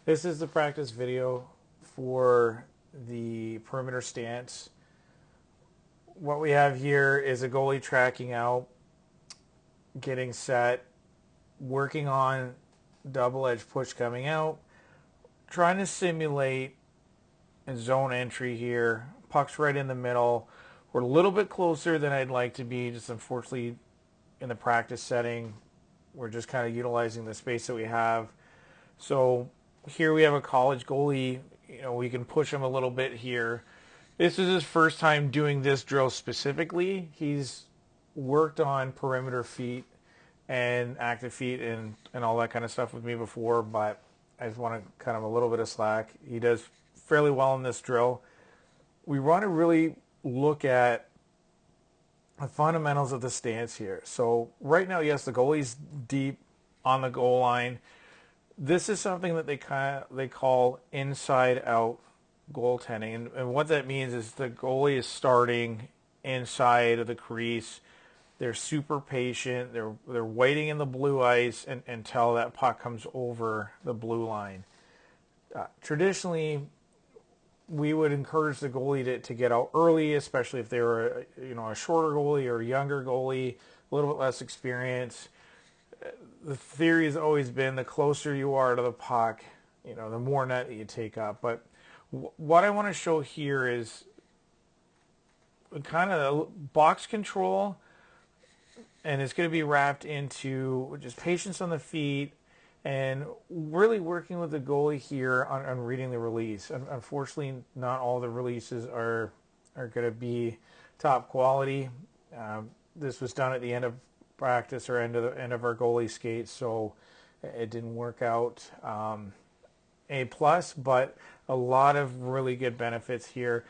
This is the practice video for the perimeter stance. What we have here is a goalie tracking out, getting set, working on double edge push coming out, trying to simulate a zone entry here. Puck's right in the middle. We're a little bit closer than I'd like to be, just unfortunately in the practice setting. We're just kind of utilizing the space that we have. So here we have a college goalie. We can push him a little bit here. This is his first time doing this drill specifically. He's worked on perimeter feet and active feet and all that kind of stuff with me before, but I just want to kind of a little bit of slack. He does fairly well in this drill. We want to really look at the fundamentals of the stance here. So right now, yes, the goalie's deep on the goal line. This is something that they call inside out goaltending, and what that means is the goalie is starting inside of the crease. They're super patient. They're waiting in the blue ice until that puck comes over the blue line. Traditionally, we would encourage the goalie to get out early, especially if they were a shorter goalie or a younger goalie, a little bit less experience. The theory has always been the closer you are to the puck, the more net that you take up. But what I want to show here is kind of box control, and it's going to be wrapped into just patience on the feet and really working with the goalie here on reading the release. Unfortunately, not all the releases are going to be top quality. This was done at the end of practice or end of our goalie skate, so it didn't work out. A plus, but a lot of really good benefits here.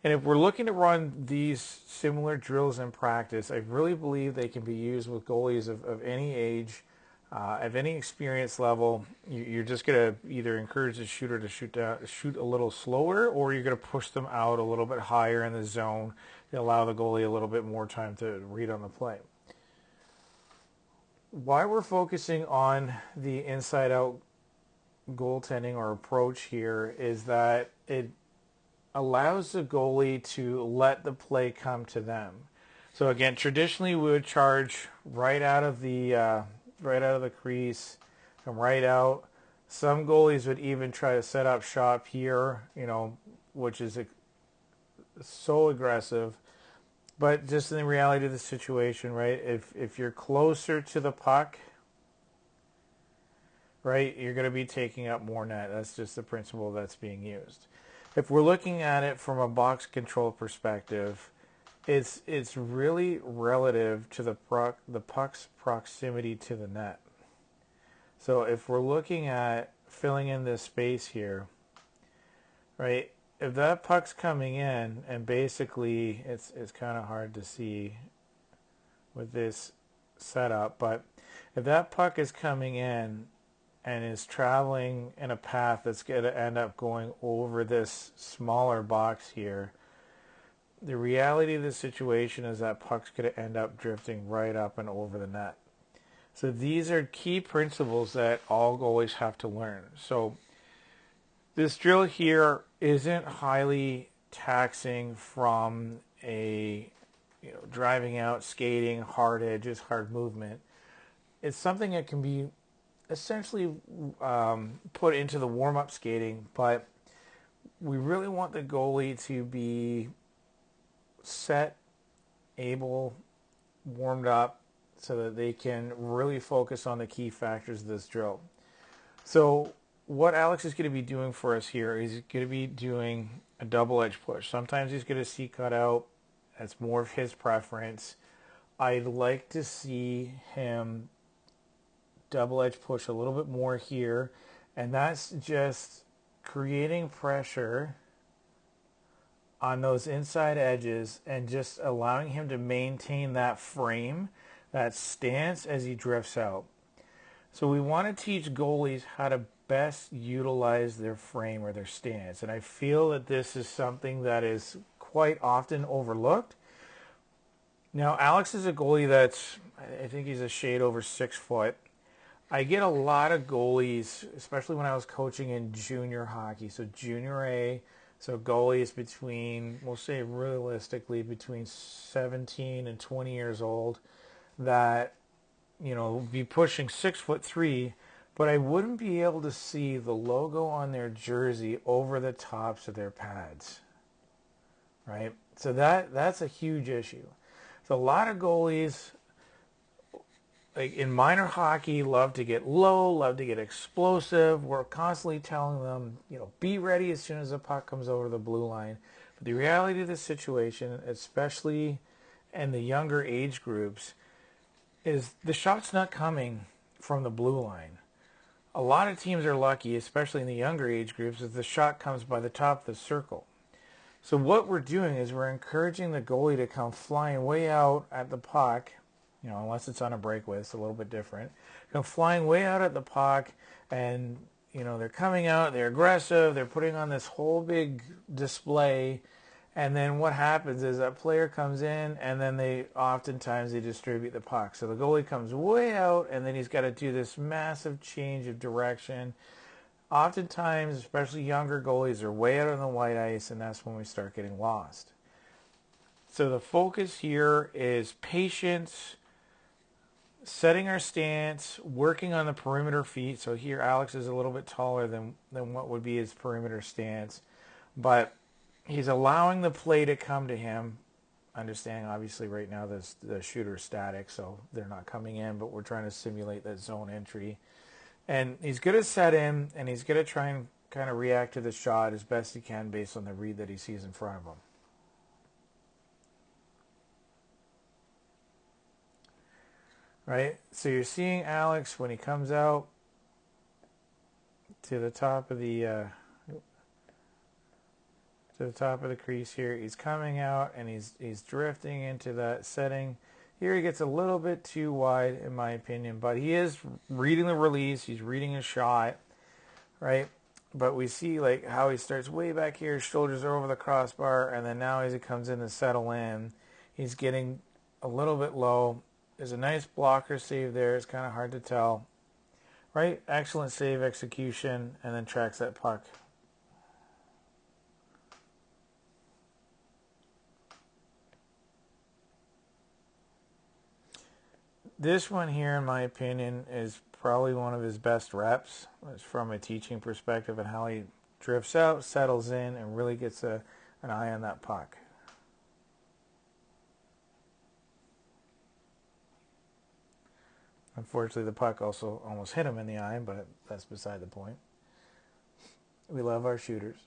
And if we're looking to run these similar drills in practice, I really believe they can be used with goalies of any age, of any experience level. You're just going to either encourage the shooter to shoot a little slower, or you're going to push them out a little bit higher in the zone to allow the goalie a little bit more time to read on the play. Why we're focusing on the inside-out goaltending or approach here is that it allows the goalie to let the play come to them. So again, traditionally we would charge right out of the crease, come right out. Some goalies would even try to set up shop here, which is so aggressive. But just in the reality of the situation, right? If you're closer to the puck, right, you're going to be taking up more net. That's just the principle that's being used. If we're looking at it from a box control perspective, it's really relative to the puck's proximity to the net. So if we're looking at filling in this space here, right, if that puck's coming in, and basically it's kind of hard to see with this setup, but if that puck is coming in and is traveling in a path that's going to end up going over this smaller box here, the reality of the situation is that puck's going to end up drifting right up and over the net. So these are key principles that all goalies have to learn. So this drill here isn't highly taxing from a driving out, skating, hard edges, hard movement. It's something that can be essentially put into the warm-up skating, but we really want the goalie to be set, able, warmed up, so that they can really focus on the key factors of this drill. So what Alex is going to be doing for us here is he's going to be doing a double edge push. Sometimes he's going to see cut out. That's more of his preference. I'd like to see him double edge push a little bit more here, and that's just creating pressure on those inside edges and just allowing him to maintain that frame, that stance as he drifts out. So we want to teach goalies how to best utilize their frame or their stance, and I feel that this is something that is quite often overlooked. Now Alex is a goalie that's, I think he's a shade over 6 foot. I get a lot of goalies, especially when I was coaching in junior hockey. So junior A, so goalies between, we'll say realistically, between 17 and 20 years old that, be pushing 6'3", but I wouldn't be able to see the logo on their jersey over the tops of their pads, right? So that's a huge issue. So a lot of goalies, like in minor hockey, love to get low, love to get explosive. We're constantly telling them, be ready as soon as the puck comes over the blue line. But the reality of the situation, especially in the younger age groups, is the shot's not coming from the blue line. A lot of teams are lucky, especially in the younger age groups, if the shot comes by the top of the circle. So what we're doing is we're encouraging the goalie to come flying way out at the puck, unless it's on a breakaway, it's a little bit different. Come flying way out at the puck, and, they're coming out, they're aggressive, they're putting on this whole big display, and then what happens is that player comes in, and then they distribute the puck. So the goalie comes way out, and then he's got to do this massive change of direction. Oftentimes, especially younger goalies, are way out on the white ice, and that's when we start getting lost. So the focus here is patience, setting our stance, working on the perimeter feet. So here Alex is a little bit taller than what would be his perimeter stance, but he's allowing the play to come to him. Understanding, obviously, right now the shooter's static, so they're not coming in, but we're trying to simulate that zone entry. And he's going to set in, and he's going to try and kind of react to the shot as best he can based on the read that he sees in front of him. Right? So you're seeing Alex when he comes out to the top of the crease here. He's coming out, and he's drifting into that setting. Here he gets a little bit too wide, in my opinion, but he is reading the release. He's reading his shot, right? But we see like how he starts way back here. His shoulders are over the crossbar, and then now as he comes in to settle in, he's getting a little bit low. There's a nice blocker save there. It's kind of hard to tell, right? Excellent save execution, and then tracks that puck. This one here, in my opinion, is probably one of his best reps. It's from a teaching perspective and how he drifts out, settles in, and really gets an eye on that puck. Unfortunately, the puck also almost hit him in the eye, but that's beside the point. We love our shooters.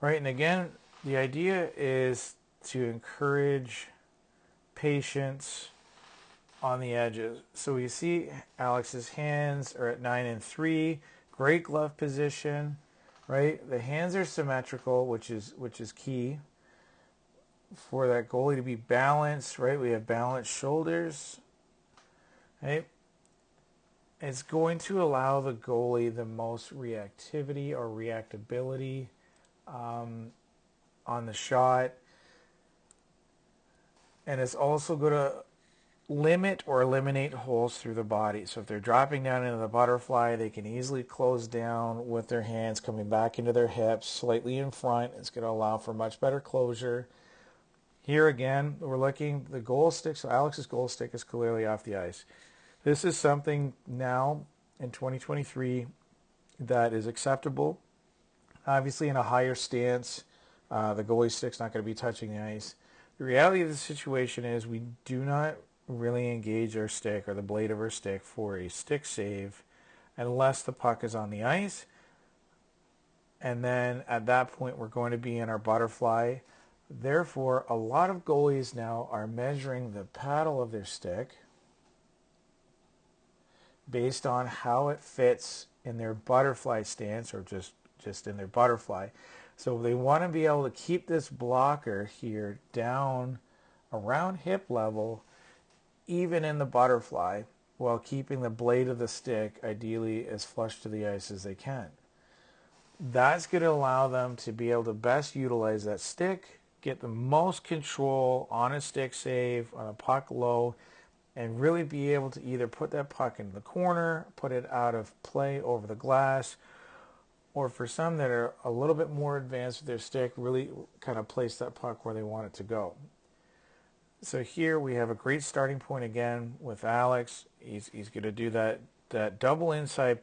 Right, and again, the idea is to encourage patience on the edges. So we see Alex's hands are at 9 and 3, great glove position, right? The hands are symmetrical, which is key for that goalie to be balanced, right? We have balanced shoulders, right? It's going to allow the goalie the most reactivity or reactability on the shot, and it's also going to limit or eliminate holes through the body. So if they're dropping down into the butterfly, they can easily close down with their hands coming back into their hips, slightly in front. It's going to allow for much better closure. Here again, we're looking, the goal stick, so Alex's goal stick is clearly off the ice. This is something now in 2023 that is acceptable. Obviously in a higher stance, the goalie stick's not going to be touching the ice. The reality of the situation is we do not really engage our stick or the blade of our stick for a stick save unless the puck is on the ice. And then at that point we're going to be in our butterfly. Therefore, a lot of goalies now are measuring the paddle of their stick based on how it fits in their butterfly stance or just in their butterfly. So they want to be able to keep this blocker here down around hip level, even in the butterfly, while keeping the blade of the stick ideally as flush to the ice as they can. That's going to allow them to be able to best utilize that stick get the most control on a stick save, on a puck low, and really be able to either put that puck into the corner, put it out of play over the glass, or for some that are a little bit more advanced with their stick, really kind of place that puck where they want it to go. So here we have a great starting point again with Alex. He's going to do that double inside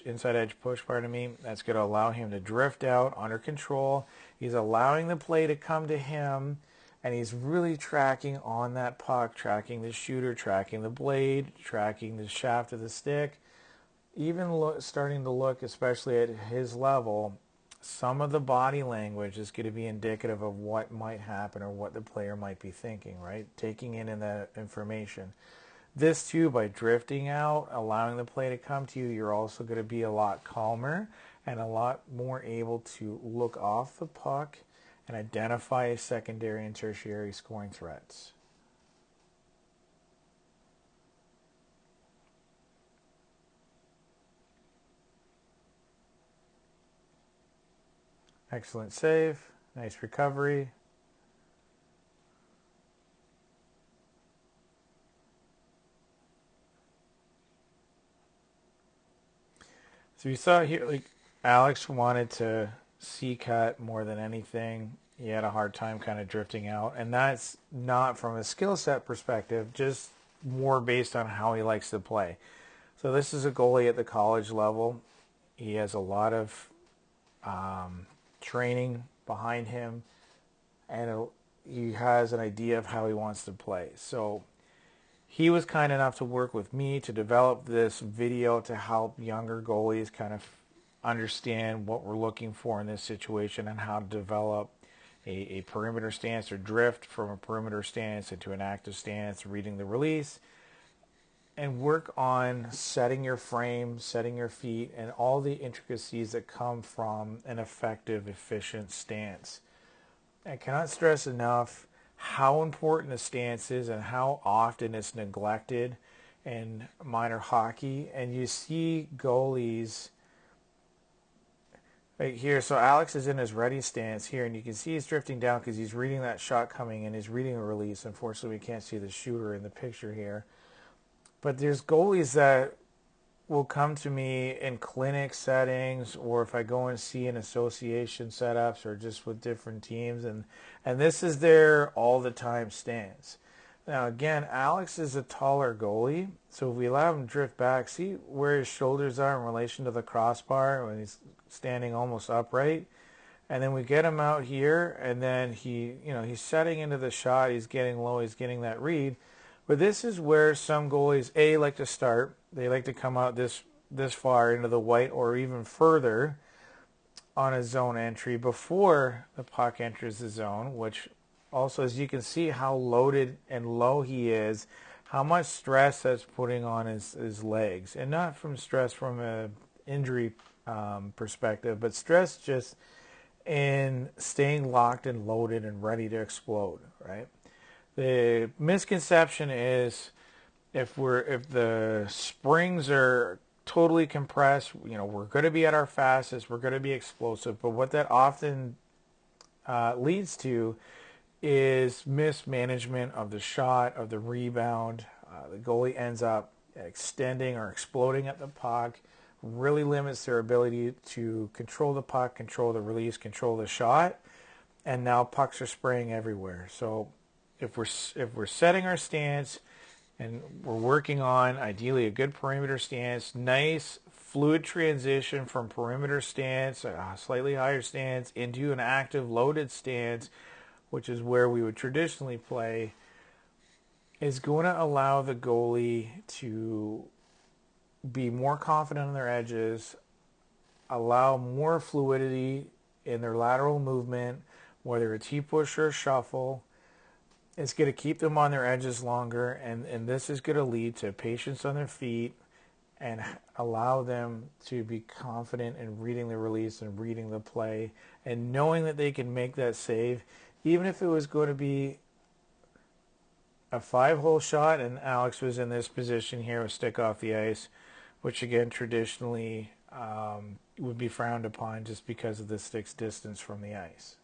edge push, pardon me. That's going to allow him to drift out under control. He's allowing the play to come to him, and he's really tracking on that puck, tracking the shooter, tracking the blade, tracking the shaft of the stick. Even starting to look, especially at his level, some of the body language is going to be indicative of what might happen or what the player might be thinking, right? Taking in that information. This too, by drifting out, allowing the play to come to you, you're also going to be a lot calmer and a lot more able to look off the puck and identify secondary and tertiary scoring threats. Excellent save. Nice recovery. So you saw here, like, Alex wanted to C-cut more than anything. He had a hard time kind of drifting out. And that's not from a skill set perspective, just more based on how he likes to play. So this is a goalie at the college level. He has a lot of training behind him, and he has an idea of how he wants to play. So he was kind enough to work with me to develop this video to help younger goalies kind of understand what we're looking for in this situation and how to develop a perimeter stance or drift from a perimeter stance into an active stance, reading the release, and work on setting your frame, setting your feet, and all the intricacies that come from an effective, efficient stance. I cannot stress enough how important the stance is and how often it's neglected in minor hockey. And you see goalies right here. So Alex is in his ready stance here, and you can see he's drifting down because he's reading that shot coming and he's reading a release. Unfortunately, we can't see the shooter in the picture here. But there's goalies that will come to me in clinic settings, or if I go and see in association setups or just with different teams, and this is their all the time stance. Now again, Alex is a taller goalie, so if we allow him to drift back, see where his shoulders are in relation to the crossbar when he's standing almost upright, and then we get him out here, and then he's setting into the shot, he's getting low, he's getting that read. But this is where some goalies, like to start. They like to come out this far into the white or even further on a zone entry before the puck enters the zone, which also, as you can see how loaded and low he is, how much stress that's putting on his legs. And not from stress from an injury perspective, but stress just in staying locked and loaded and ready to explode, right? The misconception is if the springs are totally compressed, we're going to be at our fastest, we're going to be explosive. But what that often leads to is mismanagement of the shot, of the rebound. The goalie ends up extending or exploding at the puck, really limits their ability to control the puck, control the release, control the shot, and now pucks are spraying everywhere. So if we're setting our stance and we're working on ideally a good perimeter stance, nice fluid transition from perimeter stance, a slightly higher stance, into an active loaded stance, which is where we would traditionally play, is going to allow the goalie to be more confident on their edges, allow more fluidity in their lateral movement, whether it's heat push or shuffle. It's going to keep them on their edges longer, and this is going to lead to patience on their feet and allow them to be confident in reading the release and reading the play and knowing that they can make that save, even if it was going to be a 5-hole shot and Alex was in this position here with stick off the ice, which again traditionally would be frowned upon just because of the stick's distance from the ice.